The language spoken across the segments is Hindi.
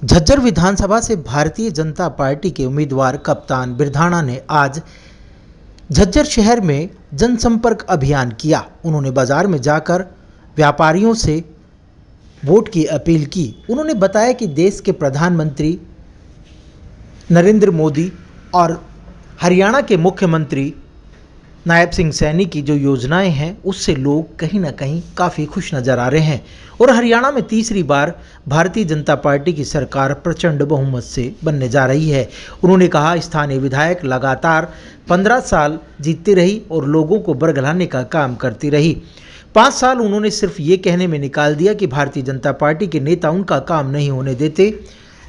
झज्जर विधानसभा से भारतीय जनता पार्टी के उम्मीदवार कप्तान बिरधाणा ने आज झज्जर शहर में जनसंपर्क अभियान किया। उन्होंने बाजार में जाकर व्यापारियों से वोट की अपील की। उन्होंने बताया कि देश के प्रधानमंत्री नरेंद्र मोदी और हरियाणा के मुख्यमंत्री नायब सिंह सैनी की जो योजनाएं हैं उससे लोग कहीं ना कहीं काफ़ी खुश नज़र आ रहे हैं और हरियाणा में तीसरी बार भारतीय जनता पार्टी की सरकार प्रचंड बहुमत से बनने जा रही है। उन्होंने कहा स्थानीय विधायक लगातार 15 साल जीतती रही और लोगों को बरगलाने का काम करती रही। 5 साल उन्होंने सिर्फ ये कहने में निकाल दिया कि भारतीय जनता पार्टी के नेता उनका काम नहीं होने देते,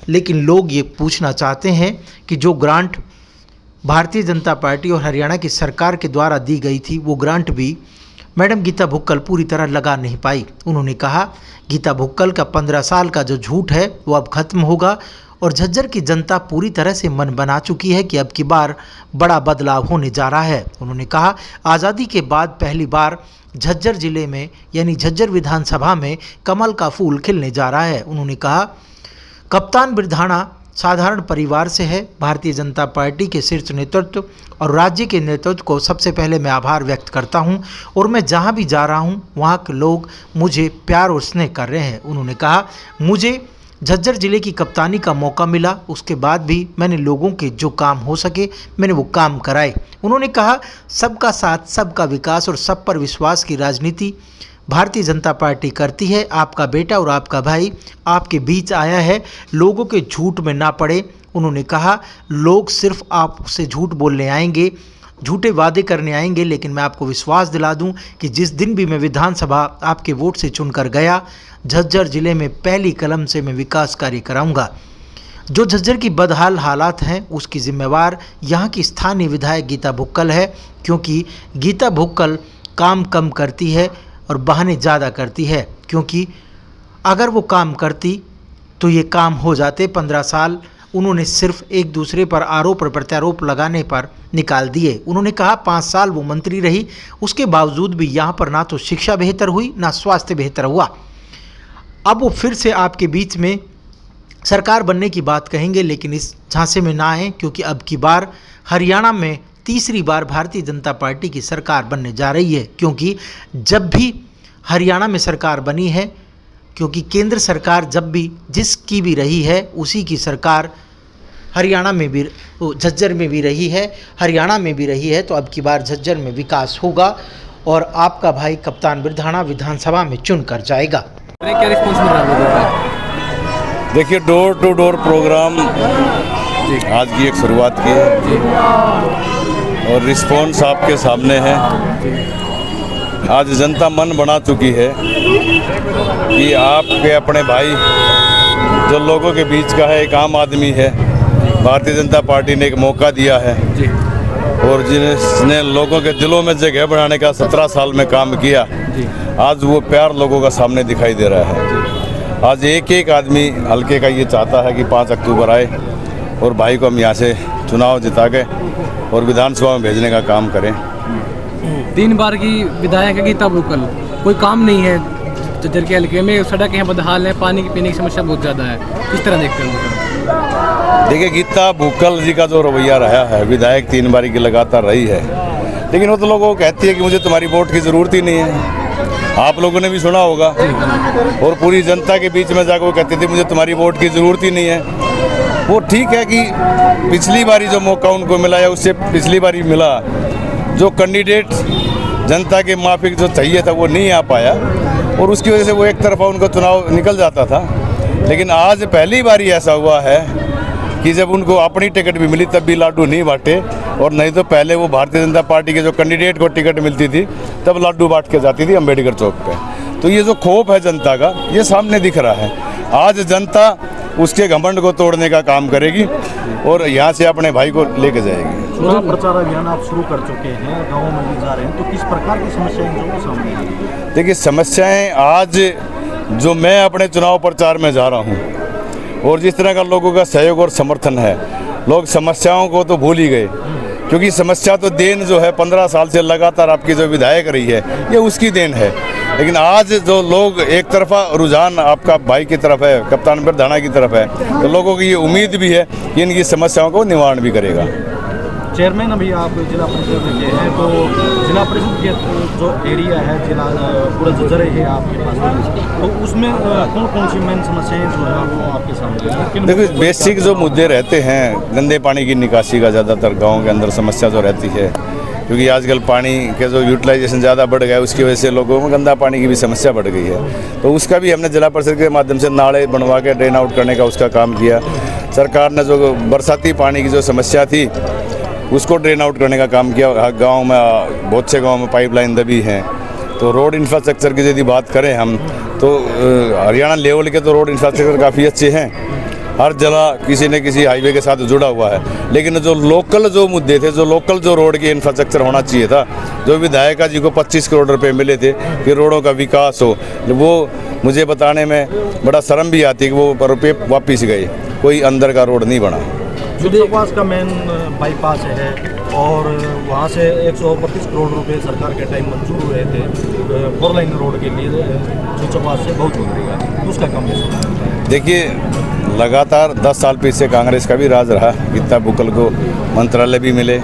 लेकिन लोग ये पूछना चाहते हैं कि जो ग्रांट भारतीय जनता पार्टी और हरियाणा की सरकार के द्वारा दी गई थी वो ग्रांट भी मैडम गीता भुक्कल पूरी तरह लगा नहीं पाई। उन्होंने कहा गीता भुक्कल का 15 साल का जो झूठ है वो अब खत्म होगा और झज्जर की जनता पूरी तरह से मन बना चुकी है कि अब की बार बड़ा बदलाव होने जा रहा है। उन्होंने कहा आज़ादी के बाद पहली बार झज्जर जिले में यानी झज्जर विधानसभा में कमल का फूल खिलने जा रहा है। उन्होंने कहा कप्तान बिरधाणा साधारण परिवार से है। भारतीय जनता पार्टी के शीर्ष नेतृत्व और राज्य के नेतृत्व को सबसे पहले मैं आभार व्यक्त करता हूं और मैं जहां भी जा रहा हूं वहां के लोग मुझे प्यार और स्नेह कर रहे हैं। उन्होंने कहा मुझे झज्जर जिले की कप्तानी का मौका मिला, उसके बाद भी मैंने लोगों के जो काम हो सके मैंने वो काम कराए। उन्होंने कहा सबका साथ सबका विकास और सब पर विश्वास की राजनीति भारतीय जनता पार्टी करती है। आपका बेटा और आपका भाई आपके बीच आया है, लोगों के झूठ में ना पड़े। उन्होंने कहा लोग सिर्फ आपसे झूठ बोलने आएंगे, झूठे वादे करने आएंगे, लेकिन मैं आपको विश्वास दिला दूं कि जिस दिन भी मैं विधानसभा आपके वोट से चुनकर गया झज्जर जिले में पहली कलम से मैं विकास कार्य कराऊंगा। जो झज्जर की बदहाल हालात हैं उसकी जिम्मेवार यहाँ की स्थानीय विधायक गीता भुक्कल है, क्योंकि गीता भुक्कल काम कम करती है और बहाने ज़्यादा करती है, क्योंकि अगर वो काम करती तो ये काम हो जाते। 15 साल उन्होंने सिर्फ एक दूसरे पर आरोप और प्रत्यारोप लगाने पर निकाल दिए। उन्होंने कहा 5 साल वो मंत्री रही, उसके बावजूद भी यहाँ पर ना तो शिक्षा बेहतर हुई ना स्वास्थ्य बेहतर हुआ। अब वो फिर से आपके बीच में सरकार बनने की बात कहेंगे, लेकिन इस झांसे में ना आए, क्योंकि अब की बार हरियाणा में तीसरी बार भारतीय जनता पार्टी की सरकार बनने जा रही है। क्योंकि जब भी हरियाणा में सरकार बनी है, क्योंकि केंद्र सरकार जब भी जिसकी भी रही है उसी की सरकार हरियाणा में भी झज्जर में भी रही है, हरियाणा में भी रही है, तो अब की बार झज्जर में विकास होगा और आपका भाई कप्तान बिरधाणा विधानसभा में चुन कर जाएगा। क्या रिस्पॉन्स मिल रहा है? देखिए डोर टू डोर प्रोग्राम आज की एक शुरुआत की है और रिस्पॉन्स आपके सामने है। आज जनता मन बना चुकी है कि आपके अपने भाई जो लोगों के बीच का है, एक आम आदमी है, भारतीय जनता पार्टी ने एक मौका दिया है और जिसने लोगों के दिलों में जगह बनाने का 17 साल में काम किया, आज वो प्यार लोगों का सामने दिखाई दे रहा है। आज एक एक आदमी हल्के का ये चाहता है कि 5 अक्टूबर आए और भाई को हम यहाँ से चुनाव जिता के और विधानसभा में भेजने का काम करें। 3 बार की विधायक है गीता भुक्कल, कोई काम नहीं है झज्जर के हल्के में, सड़क यहाँ बदहाल है, पानी की पीने की समस्या बहुत ज़्यादा है, किस तरह देखते हैं? देखिए गीता भुक्कल जी का जो रवैया रहा है, विधायक 3 बारी की लगातार रही है, लेकिन वो तो लोगों को कहती है कि मुझे तुम्हारी वोट की ज़रूरत ही नहीं है। आप लोगों ने भी सुना होगा और पूरी जनता के बीच में जाकर वो कहती थी मुझे तुम्हारी वोट की ज़रूरत ही नहीं है। वो ठीक है कि पिछली बारी जो मौका उनको मिला या उससे पिछली बारी मिला, जो कैंडिडेट जनता के माफिक जो चाहिए था वो नहीं आ पाया और उसकी वजह से वो एक तरफा उनका चुनाव निकल जाता था। लेकिन आज पहली बारी ऐसा हुआ है कि जब उनको अपनी टिकट भी मिली तब भी लाडू नहीं बांटे, और नहीं तो पहले वो भारतीय जनता पार्टी के जो कैंडिडेट को टिकट मिलती थी तब लाडू बांट के जाती थी अम्बेडकर चौक पे। तो ये जो खौफ है जनता का ये सामने दिख रहा है। आज जनता उसके घमंड को तोड़ने का काम करेगी और यहाँ से अपने भाई को लेके जाएगी। चुनाव प्रचार अभियान आप शुरू कर चुके हैं, गाँव में भी जा रहे हैं, तो किस प्रकार की समस्याएं जो सामने आ रही हैं? देखिए समस्याएँ आज जो मैं अपने चुनाव प्रचार में जा रहा हूँ और जिस तरह का लोगों का सहयोग और समर्थन है, लोग समस्याओं को तो भूल ही गए, क्योंकि समस्या तो देन जो है 15 साल से लगातार आपकी जो विधायक रही है ये उसकी देन है। लेकिन आज जो लोग एक तरफा रुझान आपका भाई की तरफ है, कप्तान बिरधाना की तरफ है, तो लोगों की ये उम्मीद भी है कि इनकी समस्याओं को निवारण भी करेगा। चेयरमैन अभी आप जिला परिषद के हैं, तो जिला परिषद के जो एरिया है जिला पूरा झज्जर है आपके पास, तो उसमें कौन कौन सी मेन समस्याएं जो है वो आपके सामने हैं? देखिए, बेसिक जो मुद्दे रहते हैं, गंदे पानी की निकासी का ज़्यादातर गाँव के अंदर समस्या जो रहती है, क्योंकि आजकल पानी के जो यूटिलाइजेशन ज़्यादा बढ़ गया है, उसकी वजह से लोगों में गंदा पानी की भी समस्या बढ़ गई है। तो उसका भी हमने जिला परिषद के माध्यम से नाले बनवा के ड्रेन आउट करने का उसका काम किया। सरकार ने जो बरसाती पानी की जो समस्या थी उसको ड्रेन आउट करने का काम किया। गांव में बहुत से गांव में पाइपलाइन दबी हैं। तो रोड इंफ्रास्ट्रक्चर की यदि बात करें हम, तो हरियाणा लेवल के तो रोड इंफ्रास्ट्रक्चर काफ़ी अच्छे हैं, हर जगह किसी न किसी हाईवे के साथ जुड़ा हुआ है। लेकिन जो लोकल जो मुद्दे थे, जो लोकल जो रोड की इंफ्रास्ट्रक्चर होना चाहिए था, जो विधायक जी को 25 करोड़ रुपए मिले थे कि रोडों का विकास हो, वो मुझे बताने में बड़ा शर्म भी आती है कि वो रुपये वापस गए, कोई अंदर का रोड नहीं बना। चुचकवास का मेन बाईपास है और वहाँ से 132 करोड़ रुपए सरकार के टाइम मंजूर हुए थे 4 लाइन रोड के लिए, चुचकवास से बहुत दूर रहेगा, उसका काम कैसे? देखिए, लगातार 10 साल पीछे कांग्रेस का भी राज रहा। गीता बुकल को मंत्रालय भी मिले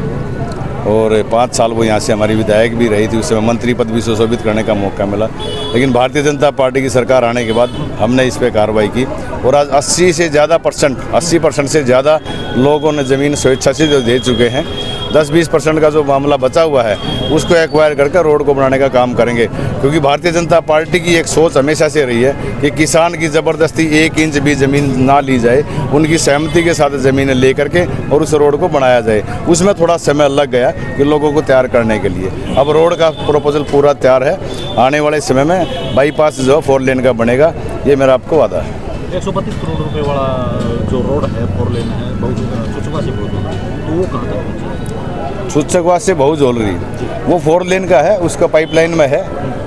और 5 साल वो यहाँ से हमारी विधायक भी रही थी, उस समय मंत्री पद भी सुशोभित करने का मौका मिला। लेकिन भारतीय जनता पार्टी की सरकार आने के बाद हमने इस पर कार्रवाई की और आज 80% से ज़्यादा लोगों ने ज़मीन स्वेच्छा से जो दे चुके हैं। 10-20% का जो मामला बचा हुआ है उसको एक्वायर करके रोड को बनाने का काम करेंगे, क्योंकि भारतीय जनता पार्टी की एक सोच हमेशा से रही है कि किसान की ज़बरदस्ती 1 इंच भी ज़मीन ना ली जाए, उनकी सहमति के साथ ज़मीनें ले करके और उस रोड को बनाया जाए। उसमें थोड़ा समय लग गया कि लोगों को तैयार करने के लिए। अब रोड का प्रपोजल पूरा तैयार है, आने वाले समय में बाईपास जो 4 लेन का बनेगा, ये मेरा आपको वादा है। 132 करोड़ रुपए वाला जो रोड है 4 लेन है, चुचकवास से बहुत दूर, तो वो कहाँ तक? चुचकवास से बहुत जोल रही, वो 4 लेन का है, उसका पाइपलाइन में है,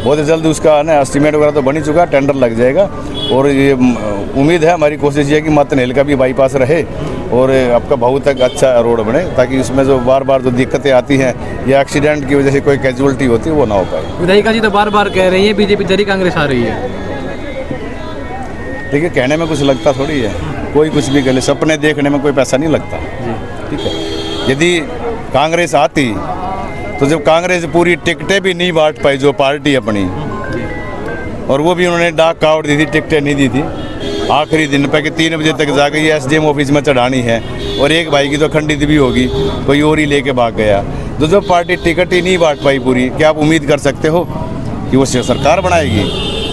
बहुत जल्द उसका ना एस्टीमेट वगैरह तो बन ही चुका, टेंडर लग जाएगा। और ये उम्मीद है, हमारी कोशिश ये है कि मतनेल का भी बाईपास रहे और आपका बहुत तक अच्छा रोड बने, ताकि उसमें जो बार बार जो दिक्कतें आती हैं या एक्सीडेंट की वजह से कोई कैजुअलिटी होती है वो ना हो पाए। विधायिका जी तो बार बार कह रही है बीजेपी जरी कांग्रेस आ रही है। देखिए, कहने में कुछ लगता थोड़ी है, कोई कुछ भी करे, सपने देखने में कोई पैसा नहीं लगता। ठीक है, यदि कांग्रेस आती तो जब कांग्रेस पूरी टिकटें भी नहीं बांट पाई जो पार्टी अपनी, और वो भी उन्होंने डाक कावड़ दी थी, टिकटें नहीं दी थी आखिरी दिन पे कि 3 बजे तक जाकर ये SDM ऑफिस में चढ़ानी है, और एक भाई की तो खंडित भी होगी, कोई और ही लेके भाग गया। तो जब पार्टी टिकट ही नहीं बांट पाई पूरी, क्या आप उम्मीद कर सकते हो कि वो सरकार बनाएगी?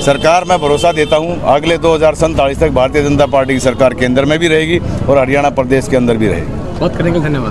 सरकार, मैं भरोसा देता हूँ अगले 2047 तक भारतीय जनता पार्टी की सरकार केंद्र में भी रहेगी और हरियाणा प्रदेश के अंदर भी रहेगी। बात करने के लिए धन्यवाद।